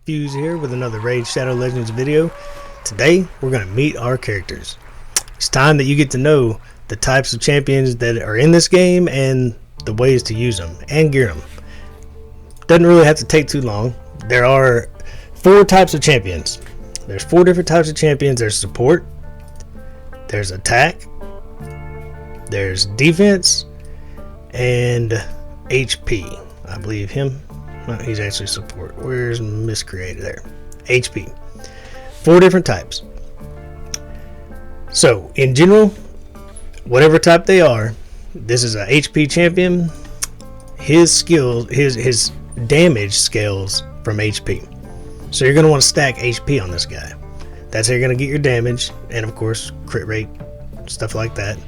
Fuse here with another Raid Shadow Legends video. Today we're going to meet our characters. It's time that you get to know the types of champions that are in this game and the ways to use them and gear them. Doesn't really have to take too long. There are 4 types of champions. There's 4 different types of champions. There's support, there's attack, there's defense, and HP. I believe him. No, he's actually support. Where's miscreated there? HP. 4 different types. So in general, whatever type they are, this is a HP champion. His skills, his damage scales from HP. So you're going to want to stack HP on this guy. That's how you're going to get your damage, and of course crit rate, stuff like that.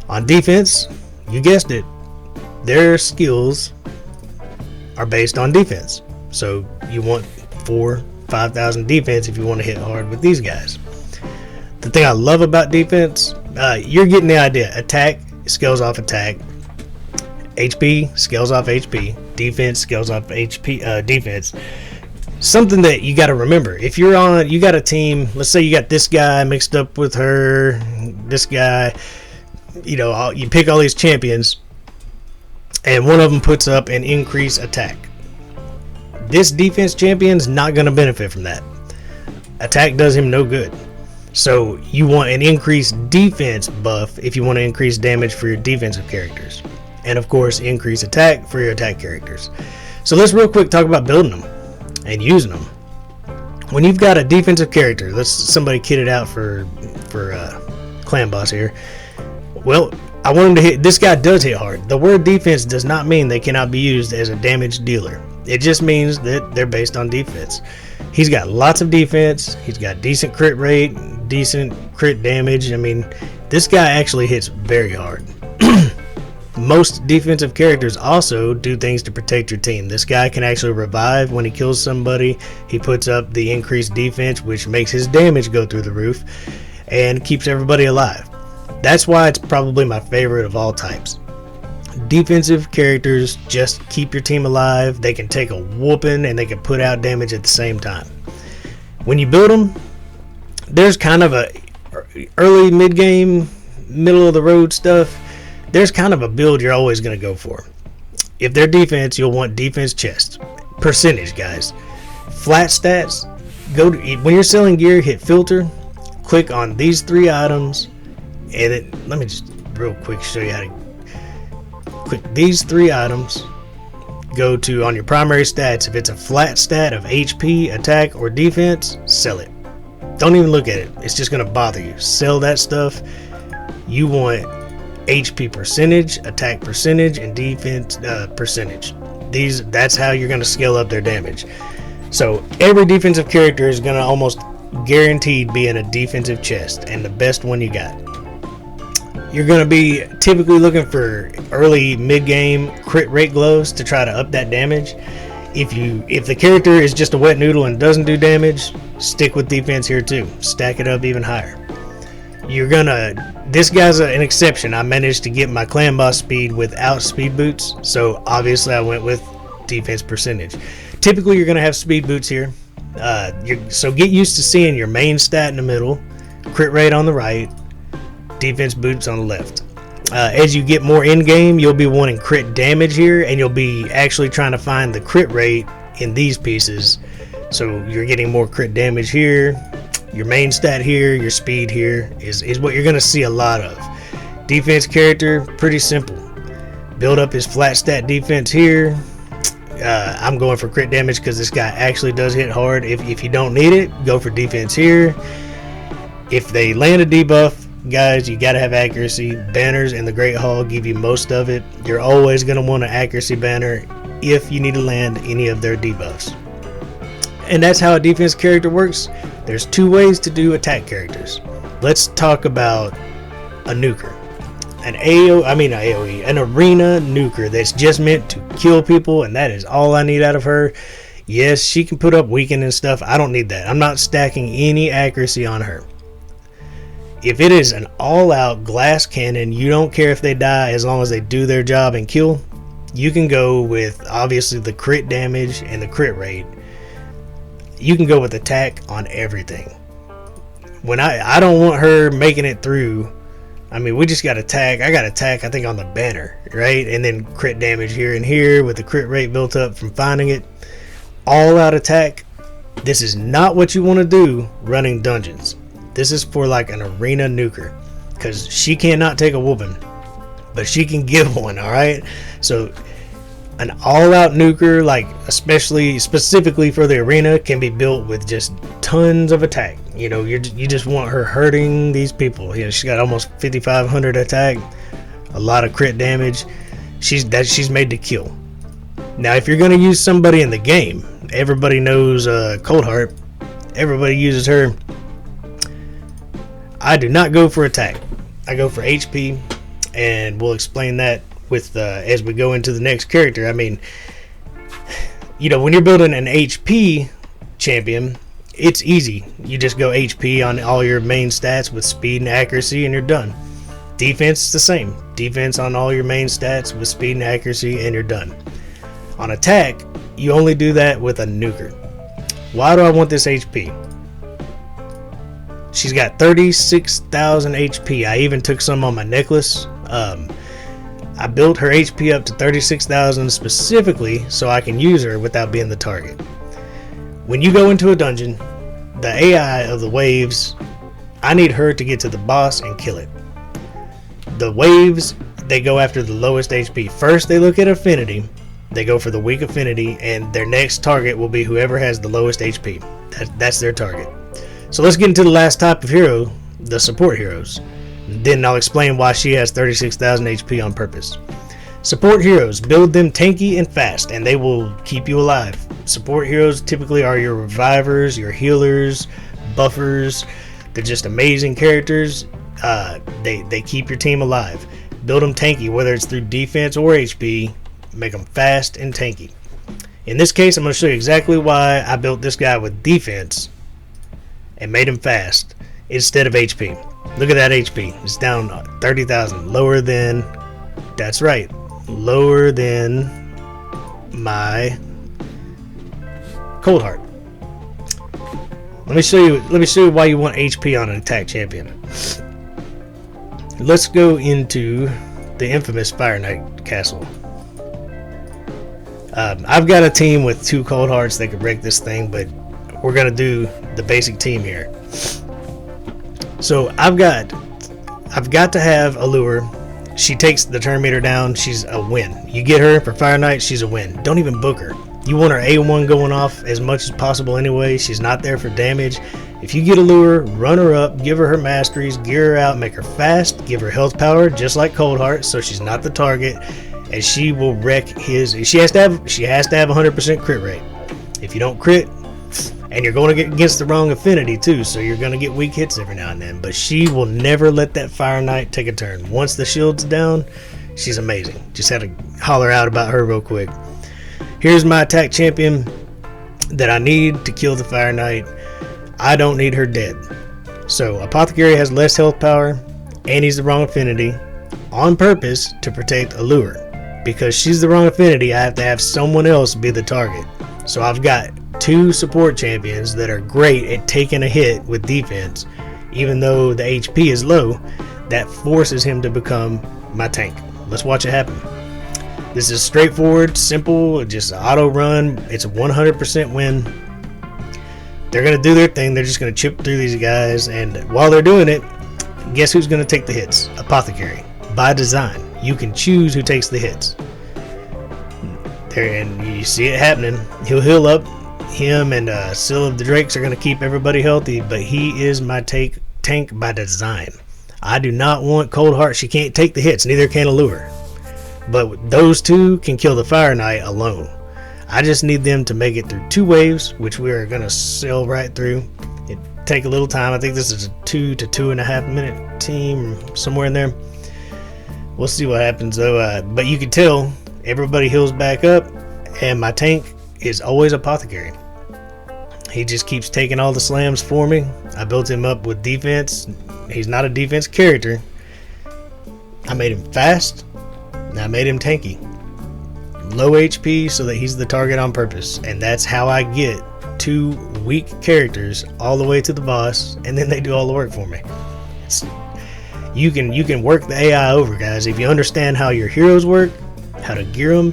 On defense, you guessed it, their skills are based on defense. So you want 4,000-5,000 defense if you want to hit hard with these guys. The thing I love about defense, you're getting the idea. Attack scales off attack, HP scales off HP, defense scales off HP defense. Something that you got to remember, if you got a team, let's say you got this guy mixed up with her, this guy, you pick all these champions and one of them puts up an increased attack. This defense champion's not going to benefit from that. Attack does him no good. So you want an increased defense buff if you want to increase damage for your defensive characters. And of course, increase attack for your attack characters. So let's real quick talk about building them and using them. When you've got a defensive character, let's somebody kit it out for clan boss here. Well, I want him to hit. This guy does hit hard. The word defense does not mean they cannot be used as a damage dealer. It just means that they're based on defense. He's got lots of defense. He's got decent crit rate, decent crit damage. I mean, this guy actually hits very hard. Most defensive characters also do things to protect your team. This guy can actually revive when he kills somebody. He puts up the increased defense, which makes his damage go through the roof and keeps everybody alive. That's why it's probably my favorite of all types. Defensive characters just keep your team alive. They can take a whooping and they can put out damage at the same time. When you build them, there's kind of a early, mid-game, middle of the road stuff. There's kind of a build you're always going to go for. If they're defense, you'll want defense chest. Percentage, guys. Flat stats, when you're selling gear, hit filter, click on these 3 items, and let me just real quick show you how to click these 3 items. Go to on your primary stats. If it's a flat stat of HP, attack, or defense, sell it. Don't even look at it. It's just going to bother you. Sell that stuff. You want HP percentage, attack percentage, and defense percentage. That's how you're going to scale up their damage. So every defensive character is going to almost guaranteed be in a defensive chest, and the best one you got. You're going to be typically looking for early mid-game crit rate gloves to try to up that damage. If the character is just a wet noodle and doesn't do damage, stick with defense here too. Stack it up even higher. This guy's an exception. I managed to get my clan boss speed without speed boots, so obviously I went with defense percentage. Typically you're going to have speed boots here. So get used to seeing your main stat in the middle, crit rate on the right, defense boots on the left. As you get more in game, you'll be wanting crit damage here, and you'll be actually trying to find the crit rate in these pieces. So you're getting more crit damage here. Your main stat here, your speed here is what you're going to see a lot of. Defense character, pretty simple. Build up his flat stat defense here. I'm going for crit damage because this guy actually does hit hard. If you don't need it, go for defense here. If they land a debuff, guys, you got to have accuracy. Banners in the Great Hall give you most of it. You're always going to want an accuracy banner if you need to land any of their debuffs. And that's how a defense character works. There's 2 ways to do attack characters. Let's talk about a nuker. An arena nuker that's just meant to kill people, and that is all I need out of her. Yes, she can put up weaken and stuff. I don't need that. I'm not stacking any accuracy on her. If it is an all-out glass cannon, you don't care if they die as long as they do their job and kill. You can go with obviously the crit damage and the crit rate. you can go with attack on everything. When I don't want her making it through. I mean, we just got attack. I got attack, I think, on the banner, right? And then crit damage here and here with the crit rate built up from finding it. All out attack. This is not what you want to do running dungeons. This is for like an arena nuker, because she cannot take a whooping, but she can give one, alright? So an all-out nuker, like specifically for the arena, can be built with just tons of attack. You know, you just want her hurting these people. You know, she's got almost 5,500 attack, a lot of crit damage. She's made to kill. Now, if you're going to use somebody in the game, everybody knows Coldheart. Everybody uses her. I do not go for attack. I go for HP, and we'll explain that with as we go into the next character. I mean, you know, when you're building an HP champion, it's easy. You just go HP on all your main stats with speed and accuracy, and you're done. Defense is the same. Defense on all your main stats with speed and accuracy, and you're done. On attack, you only do that with a nuker. Why do I want this HP? She's got 36,000 HP. I even took some on my necklace. I built her HP up to 36,000 specifically so I can use her without being the target. When you go into a dungeon, the AI of the waves, I need her to get to the boss and kill it. The waves, they go after the lowest HP. First, they look at affinity. They go for the weak affinity, and their next target will be whoever has the lowest HP. That's their target. So let's get into the last type of hero, the support heroes. Then I'll explain why she has 36,000 HP on purpose. Support heroes, build them tanky and fast, and they will keep you alive. Support heroes typically are your revivers, your healers, buffers. They're just amazing characters. They keep your team alive. Build them tanky, whether it's through defense or HP. Make them fast and tanky. In this case, I'm going to show you exactly why I built this guy with defense and made him fast instead of HP. Look at that HP. It's down 30,000. Lower than, that's right, lower than my Coldheart. Let me show you why you want HP on an attack champion. Let's go into the infamous Fire Knight Castle. I've got a team with 2 Coldhearts that could wreck this thing, but we're gonna do the basic team here. So I've got to have a lure. She takes the turn meter down. She's a win. You get her for Fire Knight, she's a win. Don't even book her. You want her A1 going off as much as possible anyway. She's not there for damage. If you get a lure, run her up, give her masteries, gear her out, make her fast, give her health power just like Coldheart, so she's not the target, and she will wreck his. She has to have 100% crit rate. If you don't crit, and you're going to get against the wrong affinity too, so you're going to get weak hits every now and then, but she will never let that Fire Knight take a turn. Once the shield's down, she's amazing. Just had to holler out about her real quick. Here's my attack champion that I need to kill the Fire Knight. I don't need her dead. So Apothecary has less health power, and he's the wrong affinity on purpose to protect Allure. Because she's the wrong affinity, I have to have someone else be the target. So I've got 2 support champions that are great at taking a hit with defense, even though the HP is low. That forces him to become my tank. Let's watch it happen. This is straightforward, simple, just auto run. It's a 100% win. They're going to do their thing. They're just going to chip through these guys, and while they're doing it, guess who's going to take the hits? Apothecary. By design, you can choose who takes the hits. There, and you see it happening. He'll heal up. Him and Seal of the Drakes are going to keep everybody healthy, but he is my tank by design. I do not want Coldheart. She can't take the hits, neither can Allure. But those 2 can kill the Fire Knight alone. I just need them to make it through 2 waves, which we are going to sail right through. It take a little time. I think this is a 2 to 2.5 minute team, somewhere in there. We'll see what happens though. But you can tell everybody heals back up, and my tank is always Apothecary. He just keeps taking all the slams for me. I built him up with defense. He's not a defense character. I made him fast, and I made him tanky. Low HP so that he's the target on purpose, and that's how I get 2 weak characters all the way to the boss, and then they do all the work for me. You can work the AI over, guys, if you understand how your heroes work, how to gear them.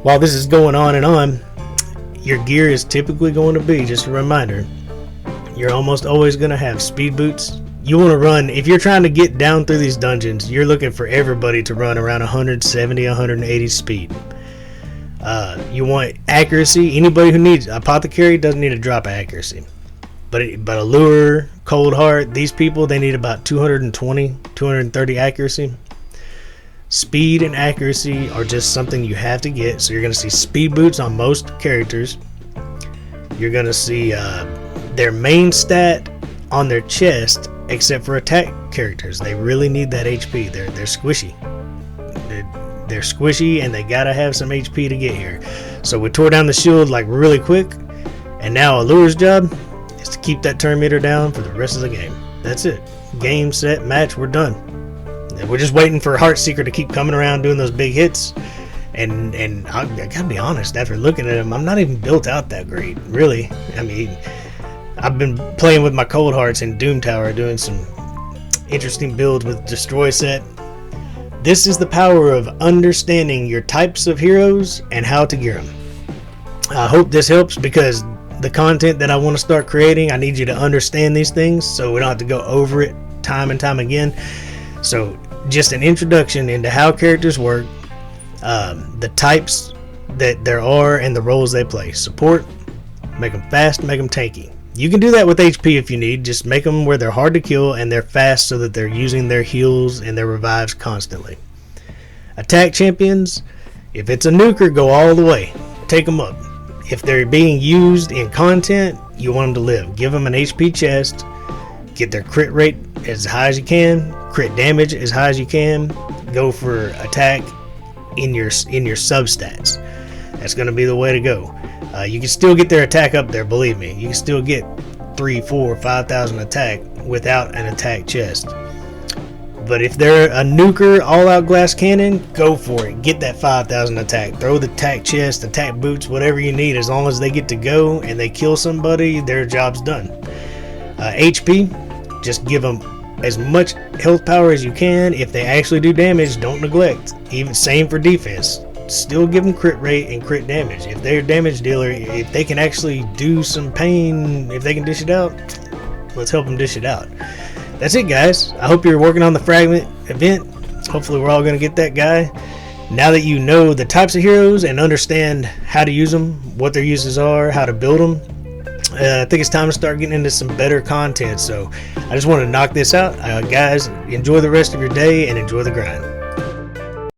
While this is going on and on, your gear is typically going to be, just a reminder, you're almost always going to have speed boots. You want to run, if you're trying to get down through these dungeons, you're looking for everybody to run around 170, 180 speed. You want accuracy. Anybody who needs apothecary doesn't need a drop of accuracy, but allure, cold heart, these people, they need about 220, 230 accuracy. Speed and accuracy are just something you have to get. So you're going to see speed boots on most characters. You're going to see their main stat on their chest, except for attack characters. They really need that HP. They're squishy. They're squishy, and they gotta have some HP to get here. So we tore down the shield like really quick, and now Allure's job is to keep that turn meter down for the rest of the game. That's it. Game, set, match, we're done. And we're just waiting for Heartseeker to keep coming around doing those big hits. And I gotta be honest, after looking at him, I'm not even built out that great, really. I mean, I've been playing with my cold hearts in Doom Tower, doing some interesting builds with Destroy set. This is the power of understanding your types of heroes and how to gear them. I hope this helps, because the content that I want to start creating, I need you to understand these things so we don't have to go over it time and time again. So just an introduction into how characters work, the types that there are, and the roles they play. Support, make them fast, make them tanky. You can do that with HP if you need. Just make them where they're hard to kill and they're fast, so that they're using their heals and their revives constantly. Attack champions, if it's a nuker, go all the way. Take them up. If they're being used in content, you want them to live. Give them an HP chest. Get their crit rate as high as you can. Crit damage as high as you can. Go for attack in your substats. That's going to be the way to go. You can still get their attack up there, believe me. You can still get 3, 4, 5,000 attack without an attack chest. But if they're a nuker, all-out glass cannon, go for it. Get that 5,000 attack. Throw the attack chest, attack boots, whatever you need. As long as they get to go and they kill somebody, their job's done. HP, just give them as much health power as you can. If they actually do damage, don't neglect. Even same for defense. Still give them crit rate and crit damage. If they're a damage dealer, if they can actually do some pain, if they can dish it out, let's help them dish it out. That's it, guys. I hope you're working on the fragment event. Hopefully we're all going to get that guy. Now that you know the types of heroes and understand how to use them, what their uses are, how to build them, I think it's time to start getting into some better content. So I just want to knock this out. Guys, enjoy the rest of your day and enjoy the grind.